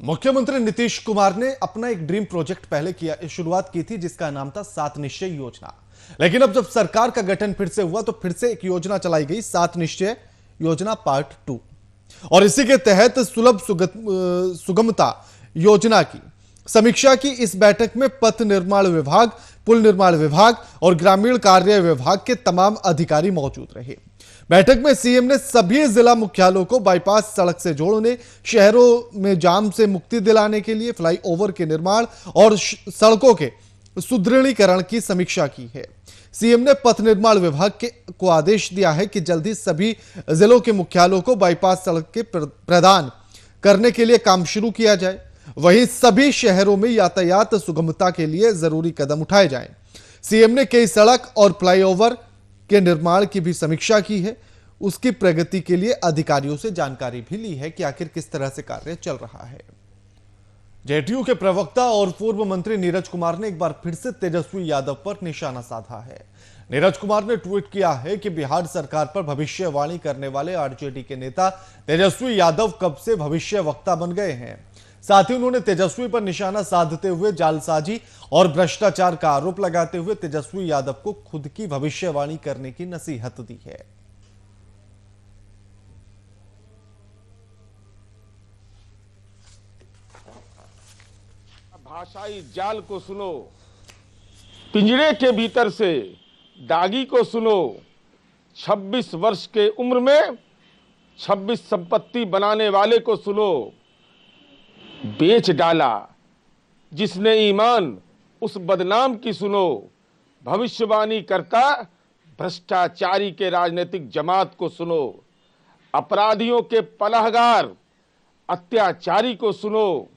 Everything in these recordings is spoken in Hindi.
मुख्यमंत्री नीतीश कुमार ने अपना एक ड्रीम प्रोजेक्ट पहले शुरुआत की थी, जिसका नाम था 7 निश्चय योजना। लेकिन अब जब सरकार का गठन फिर से हुआ तो फिर से एक योजना चलाई गई, 7 निश्चय योजना पार्ट 2। और इसी के तहत सुलभ सुगमता योजना की समीक्षा की इस बैठक में पथ निर्माण विभाग, पुल निर्माण विभाग और ग्रामीण कार्य विभाग के तमाम अधिकारी मौजूद रहे। बैठक में सीएम ने सभी जिला मुख्यालयों को बाईपास सड़क से जोड़ने, शहरों में जाम से मुक्ति दिलाने के लिए फ्लाईओवर के निर्माण और सड़कों के सुदृढ़ीकरण की समीक्षा की है। सीएम ने पथ निर्माण विभाग को आदेश दिया है कि जल्दी सभी जिलों के मुख्यालयों को बाईपास सड़क के प्रदान करने के लिए काम शुरू किया जाए। वहीं सभी शहरों में यातायात सुगमता के लिए जरूरी कदम उठाए जाएं। सीएम ने कई सड़क और फ्लाईओवर के निर्माण की भी समीक्षा की है। उसकी प्रगति के लिए अधिकारियों से जानकारी भी ली है कि आखिर किस तरह से कार्य चल रहा है। जेडीयू के प्रवक्ता और पूर्व मंत्री नीरज कुमार ने एक बार फिर से तेजस्वी यादव पर निशाना साधा है। नीरज कुमार ने ट्वीट किया है कि बिहार सरकार पर भविष्यवाणी करने वाले आरजेडी के नेता तेजस्वी यादव कब से भविष्यवक्ता बन गए हैं। साथ ही उन्होंने तेजस्वी पर निशाना साधते हुए जालसाजी और भ्रष्टाचार का आरोप लगाते हुए तेजस्वी यादव को खुद की भविष्यवाणी करने की नसीहत दी है। भाषाई जाल को सुनो, पिंजरे के भीतर से दागी को सुनो। 26 वर्ष के उम्र में 26 संपत्ति बनाने वाले को सुनो। बेच डाला जिसने ईमान, उस बदनाम की सुनो। भविष्यवाणी करता भ्रष्टाचारी के राजनीतिक जमात को सुनो। अपराधियों के पनाहगार अत्याचारी को सुनो।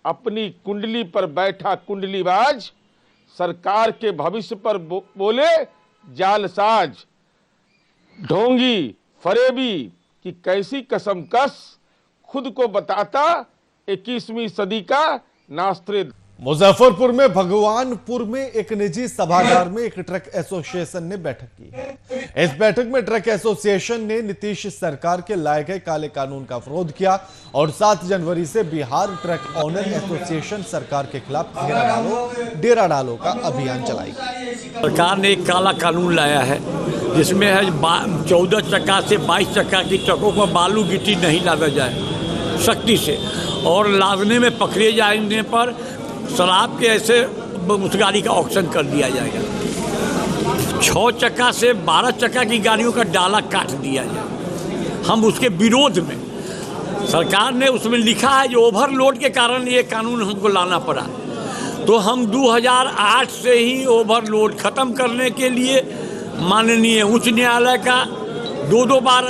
अपनी कुंडली पर बैठा कुंडलीबाज सरकार के भविष्य पर बोले जालसाज। ढोंगी फरेबी की कैसी कसमकस, खुद को बताता 21वीं सदी का नास्त्रेद। मुजफ्फरपुर में भगवानपुर में एक निजी सभागार में एक ट्रक एसोसिएशन ने बैठक की। इस बैठक में ट्रक एसोसिएशन ने नीतीश सरकार के लाए गए काले कानून का विरोध किया और 7 जनवरी से बिहार ट्रक ऑनर एसोसिएशन सरकार के खिलाफ डेरा डालो का अभियान चलाएगी। सरकार ने एक काला कानून लाया है जिसमें है 14 चक्का से 22 चक्का की ट्रकों को बालू गिट्टी नहीं लादा जाए सख्ती से, और लादने में पकड़े जाने पर शराब के ऐसे उस गाड़ी का ऑक्शन कर दिया जाएगा। 6 चक्का से 12 चक्का की गाड़ियों का डाला काट दिया जाए। हम उसके विरोध में, सरकार ने उसमें लिखा है जो ओवरलोड के कारण ये कानून हमको लाना पड़ा, तो हम 2008 से ही ओवरलोड खत्म करने के लिए माननीय उच्च न्यायालय का 2 बार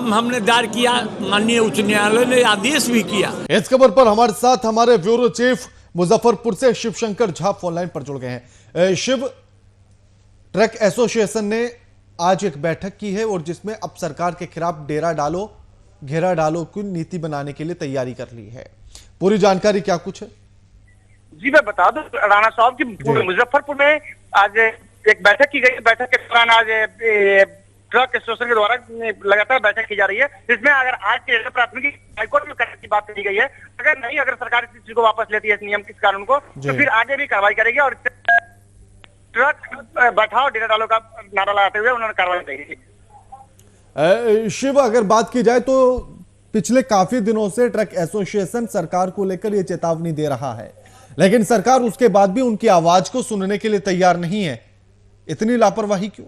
हमने दायर किया। माननीय उच्च न्यायालय ने आदेश भी किया। इस खबर पर हमारे साथ हमारे ब्यूरो चीफ मुजफ्फरपुर से शिवशंकर झा फोनलाइन पर जुड़ गए हैं। शिव, ट्रक एसोसिएशन ने आज एक बैठक की है और जिसमें अब सरकार के खिलाफ घेरा डालो की नीति बनाने के लिए तैयारी कर ली है। पूरी जानकारी क्या कुछ है? जी मैं बता दूं राणा साहब कि मुजफ्फरपुर में आज एक बैठक की गई। बैठक के दौरान आज ट्रक एसोसिएशन के द्वारा लगातार बैठक की जा रही है, जिसमें अगर आज के प्राथमिकी हाईकोर्ट में करने की बात कही गई है। अगर सरकार इस चीज को वापस लेती है, इस नियम, किस कानून को, तो फिर आगे भी कार्रवाई करेगी। और ट्रक बैठाओ डेरा डालो का नारा लगाते हुए उन्होंने कार्रवाई की। शिव, अगर बात की जाए तो पिछले काफी दिनों से ट्रक एसोसिएशन सरकार को लेकर यह चेतावनी दे रहा है, लेकिन सरकार उसके बाद भी उनकी आवाज को सुनने के लिए तैयार नहीं है। इतनी लापरवाही क्यों?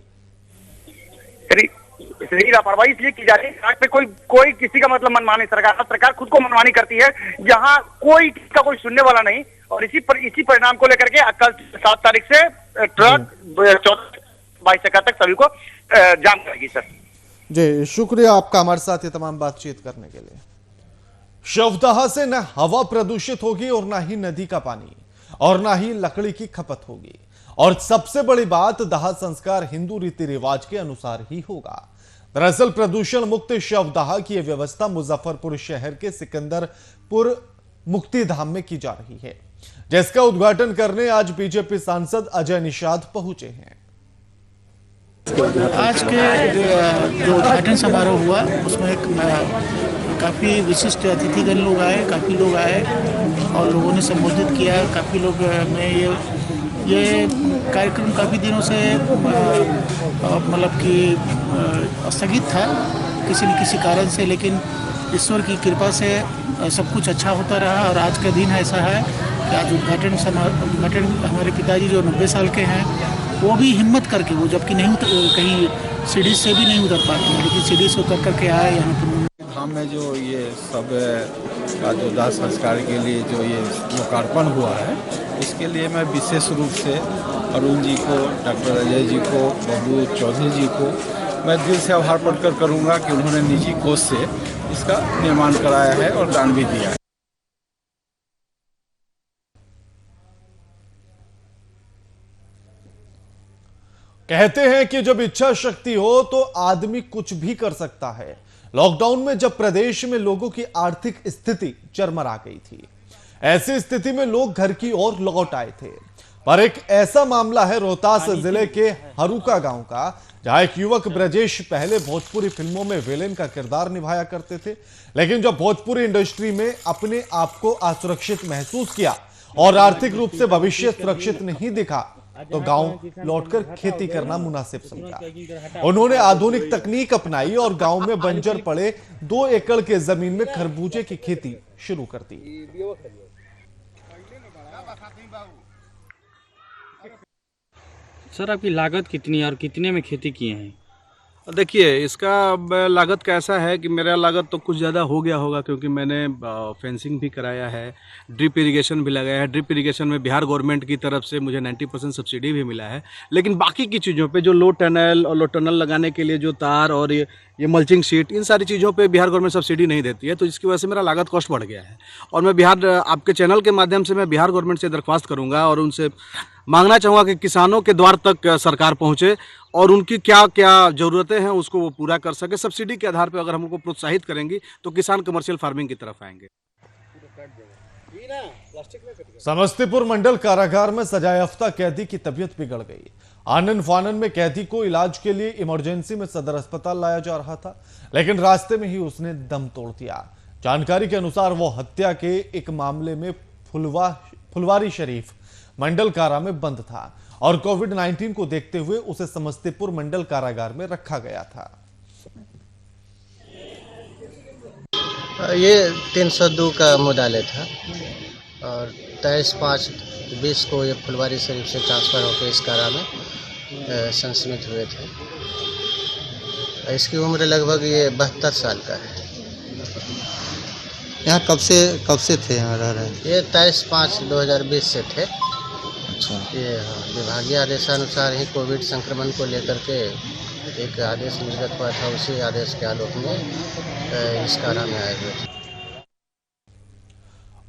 इतनी लापरवाही इसलिए की जा रही है पे कोई किसी का मतलब मनमानी, सरकार खुद को मनमानी करती है, जहां कोई किसका कोई सुनने वाला नहीं। और इसी परिणाम को लेकर के कल 7 तारीख से ट्रक 22 चक्का तक सभी को जाम करेगी। सर जी, शुक्रिया आपका हमारे साथ ये तमाम बातचीत करने के लिए। शवदाह से न हवा प्रदूषित होगी और ना ही नदी का पानी और ना ही लकड़ी की खपत होगी। और सबसे बड़ी बात, दाह संस्कार हिंदू रीति रिवाज के अनुसार ही होगा। दरअसल प्रदूषण मुक्त शवदाह की यह व्यवस्था मुजफ्फरपुर शहर के सिकंदरपुर मुक्ति धाम में की जा रही है, जिसका उद्घाटन करने आज बीजेपी सांसद अजय निषाद पहुंचे हैं। आज के जो उद्घाटन समारोह हुआ उसमें एक काफ़ी विशिष्ट अतिथिगण लोग आए, काफ़ी लोग आए और लोगों ने संबोधित किया। काफ़ी लोग में ये कार्यक्रम काफ़ी दिनों से मतलब कि स्थगित था किसी न किसी कारण से, लेकिन ईश्वर की कृपा से सब कुछ अच्छा होता रहा। और आज का दिन ऐसा है कि आज उद्घाटन हमारे पिताजी जो 90 साल के हैं, वो भी हिम्मत करके, वो जबकि नहीं कहीं सीढ़ी से भी नहीं उतर पाते हैं, लेकिन सीढ़ी से उतर करके आए यहाँ पर। धाम में जो ये सब का जो दाह संस्कार के लिए जो ये लोकार्पण हुआ है, इसके लिए मैं विशेष रूप से अरुण जी को, डॉक्टर अजय जी को, बबलू चौधरी जी को मैं दिल से आभार प्रकट करूंगा कि उन्होंने निजी कोष से इसका निर्माण कराया है और दान भी दिया है। कहते हैं कि जब इच्छा शक्ति हो तो आदमी कुछ भी कर सकता है। लॉकडाउन में जब प्रदेश में लोगों की आर्थिक स्थिति चरमरा गई थी, ऐसी स्थिति में लोग घर की ओर लौट आए थे। पर एक ऐसा मामला है रोहतास जिले के हरुका गांव का, जहां एक युवक ब्रजेश पहले भोजपुरी फिल्मों में विलेन का किरदार निभाया करते थे, लेकिन जब भोजपुरी इंडस्ट्री में अपने आप को असुरक्षित महसूस किया और आर्थिक रूप से भविष्य सुरक्षित नहीं दिखा, तो गांव लौटकर खेती करना मुनासिब समझा। उन्होंने आधुनिक तकनीक अपनाई और गांव में बंजर पड़े 2 एकड़ के जमीन में खरबूजे की खेती शुरू कर दी। सर, आपकी लागत कितनी है और कितने में खेती किए हैं? देखिए, इसका लागत कैसा है कि मेरा लागत तो कुछ ज़्यादा हो गया होगा, क्योंकि मैंने फेंसिंग भी कराया है, ड्रिप इरिगेशन भी लगाया है। ड्रिप इरिगेशन में बिहार गवर्नमेंट की तरफ से मुझे 90% सब्सिडी भी मिला है। लेकिन बाकी की चीज़ों पे जो लो टनल लगाने के लिए जो तार और ये मल्चिंग शीट, इन सारी चीज़ों पे बिहार गवर्नमेंट सब्सिडी नहीं देती है, तो इसकी वजह से मेरा लागत कॉस्ट बढ़ गया है। और मैं आपके चैनल के माध्यम से मैं बिहार गवर्नमेंट से दरख्वास्त करूँगा और उनसे मांगना चाहूँगा कि किसानों के द्वार तक सरकार पहुँचे और उनकी क्या क्या ज़रूरतें हैं उसको वो पूरा कर सके। सब्सिडी के आधार पर अगर हमको प्रोत्साहित करेंगी तो किसान कमर्शियल फार्मिंग की तरफ आएंगे। समस्तीपुर मंडल कारागार में सजायाफ्ता कैदी की तबीयत बिगड़ गई। आनन फानन में कैदी को इलाज के लिए इमरजेंसी में सदर अस्पताल लाया जा रहा था, लेकिन रास्ते में ही उसने दम तोड़ दिया। जानकारी के अनुसार वो हत्या के एक मामले में फुलवारी शरीफ मंडल कारा में बंद था और कोविड-19 को देखते हुए उसे समस्तीपुर मंडल कारागार में रखा गया था। ये 302 का मुदाले था और 23/5/20 को ये फुलवारी शरीफ से ट्रांसफ़र होकर इस कारा में संसमित हुए थे। इसकी उम्र लगभग ये 72 साल का है। यहाँ कब से थे यहाँ रह रहे हैं? ये 23/5/2020 से थे। ये विभागीय आदेशानुसार ही कोविड संक्रमण को लेकर के एक आदेश निर्गत हुआ था, उसी आदेश के आलोक में इस कारा में आए हुए थे।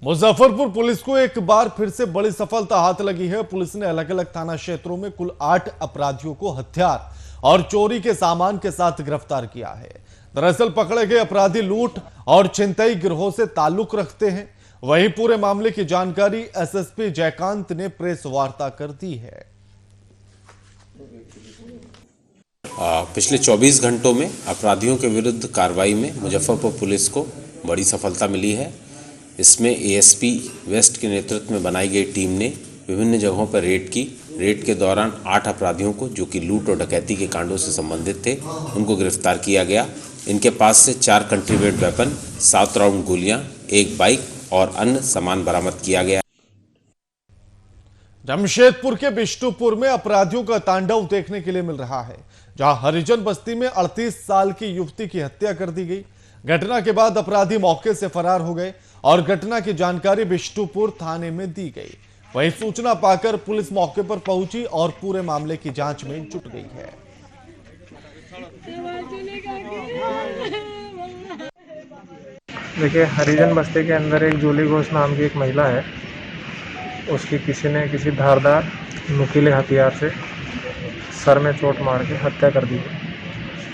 मुजफ्फरपुर पुलिस को एक बार फिर से बड़ी सफलता हाथ लगी है। पुलिस ने अलग अलग थाना क्षेत्रों में कुल 8 अपराधियों को हथियार और चोरी के सामान के साथ गिरफ्तार किया है। दरअसल पकड़े गए अपराधी लूट और छिनतई गिरोह से ताल्लुक रखते हैं। वहीं पूरे मामले की जानकारी एसएसपी जयकांत ने प्रेस वार्ता कर दी है। पिछले 24 घंटों में अपराधियों के विरुद्ध कार्रवाई में मुजफ्फरपुर पुलिस को बड़ी सफलता मिली है। इसमें एएसपी वेस्ट के नेतृत्व में बनाई गई टीम ने विभिन्न जगहों पर रेड की। रेड के दौरान 8 अपराधियों को, जो कि लूट और डकैती के कांडों से संबंधित थे, उनको गिरफ्तार किया गया। इनके पास से 4 कंट्रीमेड वेपन, 7 राउंड गोलियां, 1 बाइक और अन्य सामान बरामद किया गया। जमशेदपुर के बिष्टुपुर में अपराधियों का तांडव देखने के लिए मिल रहा है, जहां हरिजन बस्ती में 38 साल की युवती की हत्या कर दी गई। घटना के बाद अपराधी मौके से फरार हो गए और घटना की जानकारी बिष्टुपुर थाने में दी गई। वहीं सूचना पाकर पुलिस मौके पर पहुंची और पूरे मामले की जांच में जुट गई है। देखिए, हरिजन बस्ती के अंदर एक जूली घोष नाम की एक महिला है। उसकी किसी धारदार नुकीले हथियार से सर में चोट मार के हत्या कर दी।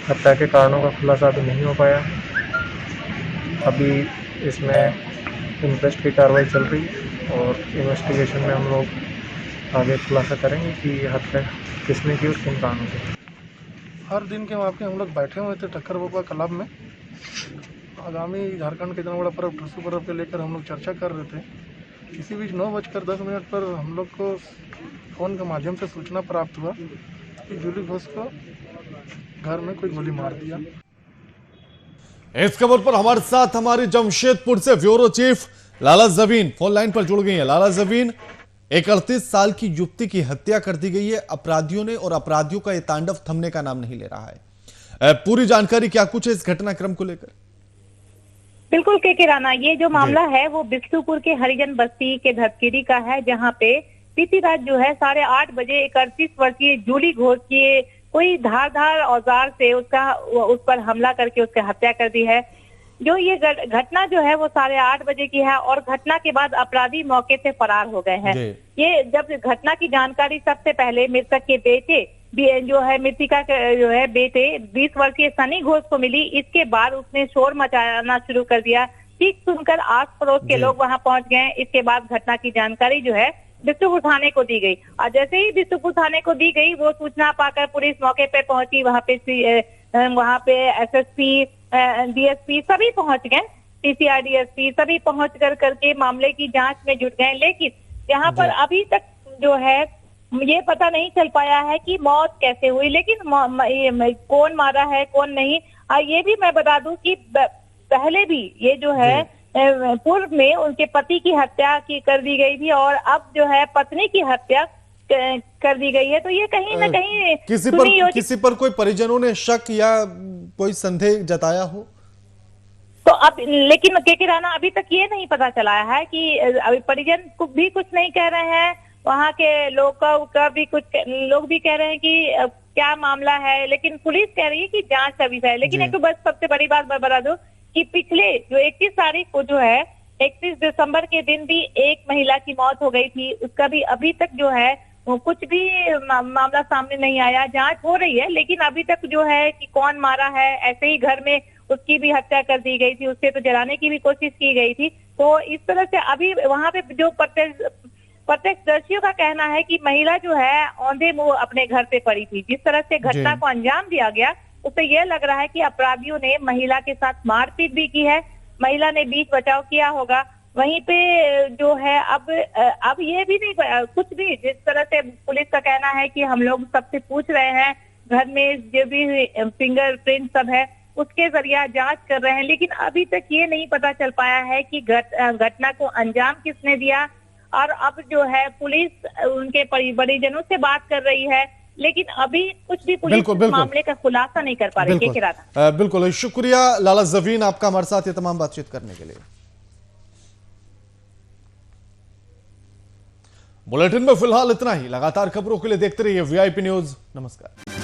हत्या के कारणों का खुलासा अभी नहीं हो पाया। अभी इसमें इंक्वेस्ट की कार्रवाई चल रही है और इन्वेस्टिगेशन में हम लोग आगे खुलासा करेंगे कि ये हत्या किसने की और किन कारणों से। हर दिन के वहाँ पे हम लोग बैठे हुए थे टक्कर बाबा क्लब में आगामी झारखंड का इतना बड़ा पर्व टुसू पर्व को लेकर हम लोग चर्चा कर रहे थे। इसी बीच 9:10 पर हम लोग को फ़ोन के माध्यम से सूचना प्राप्त हुआ कि जूली घोष को घर में कोई गोली मार दिया। इस खबर पर हमारे साथ हमारी जमशेदपुर से ब्यूरो चीफ लाला जबीन फोन लाइन पर जुड़ गई है। लाला जबीन, एक 38 साल की युवती की हत्या कर दी गई है अपराधियों ने, और अपराधियों का यह तांडव थमने का नाम नहीं ले रहा है। पूरी जानकारी क्या कुछ है इस घटनाक्रम को लेकर? बिल्कुल के राना, ये जो मामला है वो बिष्णुपुर के हरिजन बस्ती के धतकीरी का है, जहां पे बीती रात जो है 8:30 बजे एक 38 वर्षीय जूली घोष की कोई धारदार औजार से उस पर हमला करके उसकी हत्या कर दी है। जो ये घटना जो है वो 8:30 बजे की है और घटना के बाद अपराधी मौके से फरार हो गए हैं। ये जब घटना की जानकारी सबसे पहले मृतक के बेटे जो है मृतिका के जो है बेटे 20 वर्षीय सनी घोष को मिली, इसके बाद उसने शोर मचाना शुरू कर दिया। चीख सुनकर आस पड़ोस के लोग वहां पहुंच गए। इसके बाद घटना की जानकारी जो है बिष्णुपुर थाने को दी गई और जैसे ही बिष्णुपुर थाने को दी गई वो सूचना पाकर पुलिस मौके पे पहुंची। वहां पे एसएसपी, डीएसपी सभी पहुंच गए, पीसीआर डीएसपी सभी पहुंच करके मामले की जांच में जुट गए। लेकिन यहाँ पर अभी तक जो है ये पता नहीं चल पाया है कि मौत कैसे हुई, लेकिन कौन मारा है कौन नहीं। ये भी मैं बता दूं कि पहले भी ये जो है पूर्व में उनके पति की हत्या कर दी गई थी और अब जो है पत्नी की हत्या कर दी गई है। तो ये कहीं ना कहीं किसी पर कोई परिजनों ने शक या कोई संदेह जताया हो? तो अब लेकिन के राना अभी तक ये नहीं पता चला है कि अभी परिजन भी कुछ नहीं कह रहे हैं, वहाँ के लोग का भी कुछ लोग भी कह रहे हैं कि क्या मामला है, लेकिन पुलिस कह रही है कि जांच अभी है। लेकिन एक तो बस सबसे बड़ी बात मैं बता दूं कि पिछले जो 31 तारीख को जो है 31 दिसंबर के दिन भी एक महिला की मौत हो गई थी, उसका भी अभी तक जो है कुछ भी मामला सामने नहीं आया। जांच हो रही है लेकिन अभी तक जो है कि कौन मारा है, ऐसे ही घर में उसकी भी हत्या कर दी गई थी, उससे तो जलाने की भी कोशिश की गई थी। तो इस तरह से अभी वहां पे जो प्रत्यक्षदर्शियों का कहना है कि महिला जो है औंधे मुंह अपने घर पे पड़ी थी। जिस तरह से घटना को अंजाम दिया गया उससे यह लग रहा है कि अपराधियों ने महिला के साथ मारपीट भी की है, महिला ने बीच बचाव किया होगा। वहीं पे जो है अब ये भी नहीं कुछ भी, जिस तरह से पुलिस का कहना है कि हम लोग सबसे पूछ रहे हैं, घर में जो भी फिंगरप्रिंट सब है उसके जरिए जांच कर रहे हैं, लेकिन अभी तक ये नहीं पता चल पाया है कि घटना को अंजाम किसने दिया। और अब जो है पुलिस उनके परिजनों से बात कर रही है, लेकिन अभी कुछ भी पुलिस मामले का खुलासा नहीं कर पा रही है। बिल्कुल शुक्रिया लाला जबीन आपका हमारे साथ ये तमाम बातचीत करने के लिए। बुलेटिन में फिलहाल इतना ही। लगातार खबरों के लिए देखते रहिए वीआईपी न्यूज। नमस्कार।